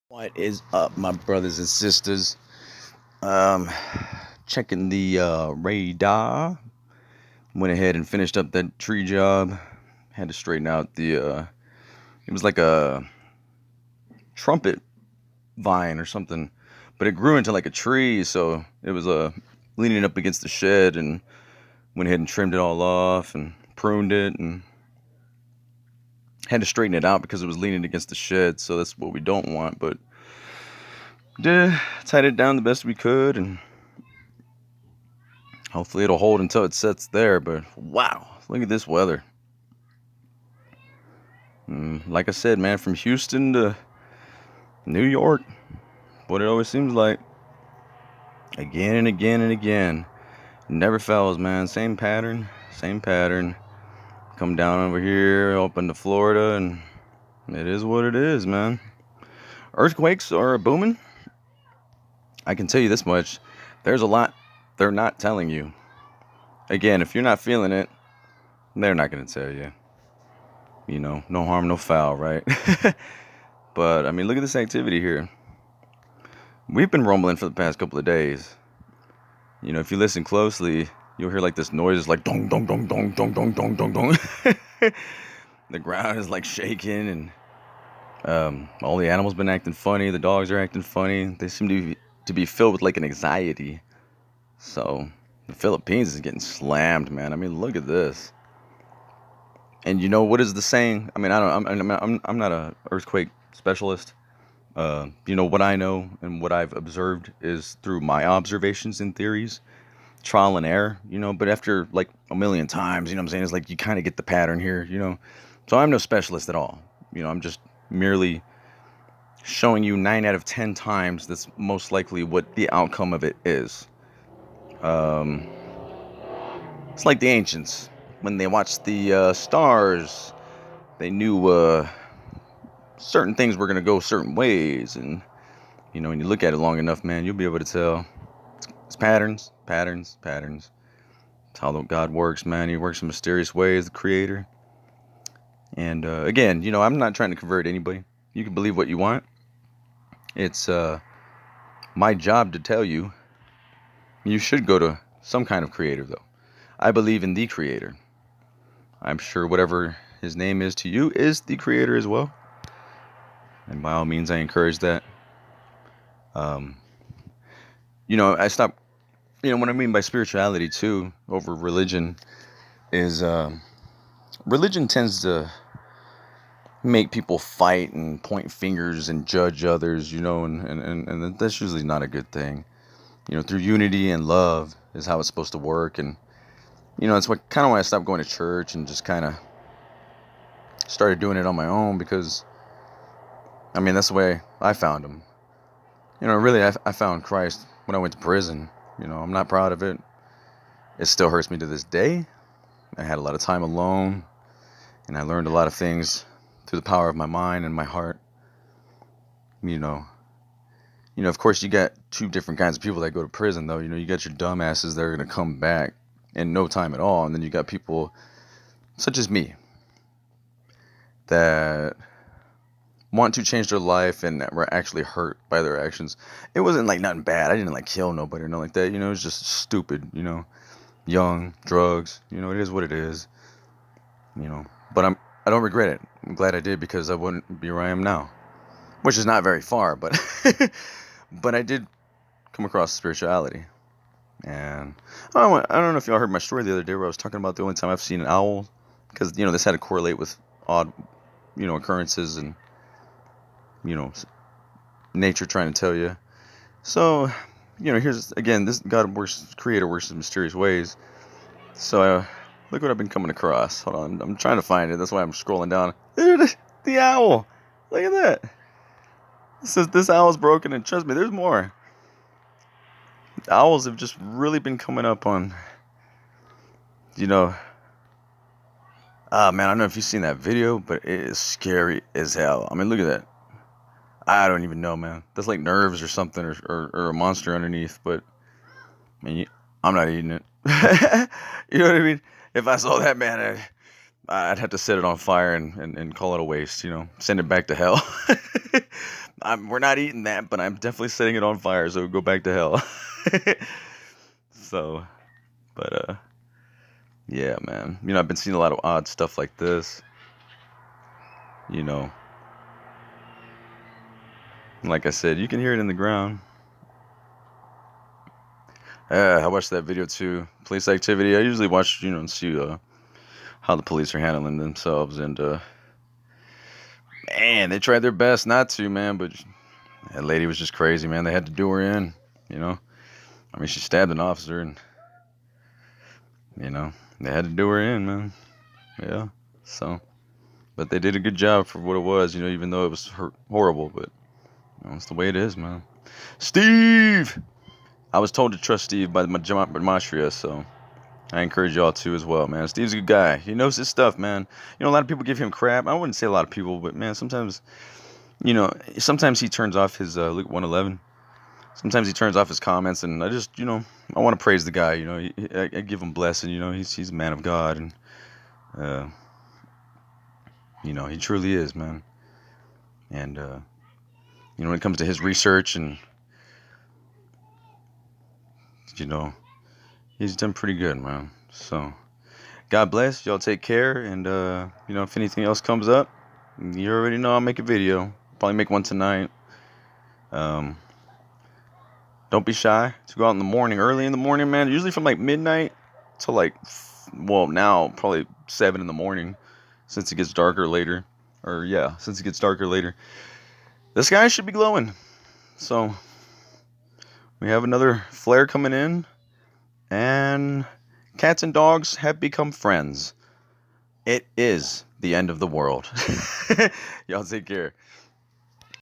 What is up, my brothers and sisters? Um, Checking the radar. Went ahead and finished up that tree job. Had to straighten out the. It was like a trumpet vine or something, but it grew into like a tree, so it was leaning up against the shed, and went ahead and trimmed it all off and pruned it, and had to straighten it out because it was leaning against the shed. So that's what we don't want, but yeah, tied it down the best we could, and hopefully it'll hold until it sets there. But wow, look at this weather. Like I said, man, from Houston to New York, what it always seems like. Again and again and again. Never fails, man. Same pattern, same pattern. Come down over here, up into Florida, and it is what it is, man. Earthquakes are booming. I can tell you this much. There's a lot they're not telling you. Again, if you're not feeling it, they're not going to tell you. No harm, no foul, right? But I mean, look at this activity here. We've been rumbling for the past couple of days. If you listen closely, you'll hear like this noise, it's like dong dong dong dong dong dong dong dong dong. The ground is like shaking, and all the animals been acting funny. The dogs are acting funny. They seem to be filled with like an anxiety. So the Philippines is getting slammed, man. I mean, look at this. And what is the saying? I mean, I don't. I'm not a earthquake specialist. What I know and what I've observed is through my observations and theories, trial and error. But after like a million times, what I'm saying, is like you kind of get the pattern here. So I'm no specialist at all. I'm just merely showing you 9 out of 10 times that's most likely what the outcome of it is. Um, it's like the ancients when they watched the stars. They knew certain things were gonna go certain ways, and when you look at it long enough, man, you'll be able to tell. It's patterns, patterns, patterns. It's how God works, man. He works in mysterious ways, the Creator. And again, I'm not trying to convert anybody. You can believe what you want. It's my job to tell you you should go to some kind of creator, though. I believe in the Creator. I'm sure whatever his name is to you is the Creator as well. And by all means, I encourage that. Um, I stopped. What I mean by spirituality too, over religion, is religion tends to make people fight and point fingers and judge others, and that's usually not a good thing. Through unity and love is how it's supposed to work, and it's what kind of why I stopped going to church and just kind of started doing it on my own, because I mean that's the way I found him. Really, I found Christ when I went to prison. I'm not proud of it. It still hurts me to this day. I had a lot of time alone, and I learned a lot of things through the power of my mind and my heart. You know, of course, you got two different kinds of people that go to prison, though. You got your dumbasses that are gonna come back in no time at all, and then you got people such as me that want to change their life and that were actually hurt by their actions. It wasn't like nothing bad. I didn't like kill nobody or nothing like that. It was just stupid. Young, drugs. It is what it is. But I don't regret it. I'm glad I did, because I wouldn't be where I am now, which is not very far, but but I did come across spirituality. And I don't know if y'all heard my story the other day where I was talking about the only time I've seen an owl, because this had to correlate with odd occurrences and nature trying to tell you. So here's again, this Creator works in mysterious ways. So look what I've been coming across. Hold on, I'm trying to find it. That's why I'm scrolling down. The owl. Look at that. It says this owl's broken, and trust me, there's more. Owls have just really been coming up on, man, I don't know if you've seen that video, but it is scary as hell. I mean, look at that. I don't even know, man. That's like nerves or something, or a monster underneath, but I mean, I'm not eating it. You know what I mean? If I saw that, man, I'd have to set it on fire and call it a waste, send it back to hell. We're not eating that, but I'm definitely setting it on fire so we go back to hell. So, but yeah, man. I've been seeing a lot of odd stuff like this. You know, like I said, you can hear it in the ground. Yeah, I watched that video too. Police activity. I usually watch, and see how the police are handling themselves, and man, they tried their best not to, man, but that lady was just crazy, man. They had to do her in, you know. I mean, she stabbed an officer, and you know, they had to do her in, man. Yeah. So, but they did a good job for what it was, even though it was horrible. But it's the way it is, man. Steve, I was told to trust Steve by the Gematria, so I encourage y'all to as well, man. Steve's a good guy. He knows his stuff, man. A lot of people give him crap. I wouldn't say a lot of people, but man, sometimes he turns off his Luke 111. Sometimes he turns off his comments, and I just, I want to praise the guy. I give him blessing. He's a man of God, and uh, he truly is, man. And when it comes to his research, and he's done pretty good, man. So God bless y'all. Take care, and if anything else comes up, you already know I'll make a video. Probably make one tonight. Um, don't be shy to go out in the morning, early in the morning, man. Usually from like midnight to now probably 7 in the morning, since it gets darker later. Since it gets darker later. The sky should be glowing. So we have another flare coming in, and cats and dogs have become friends. It is the end of the world. Y'all take care.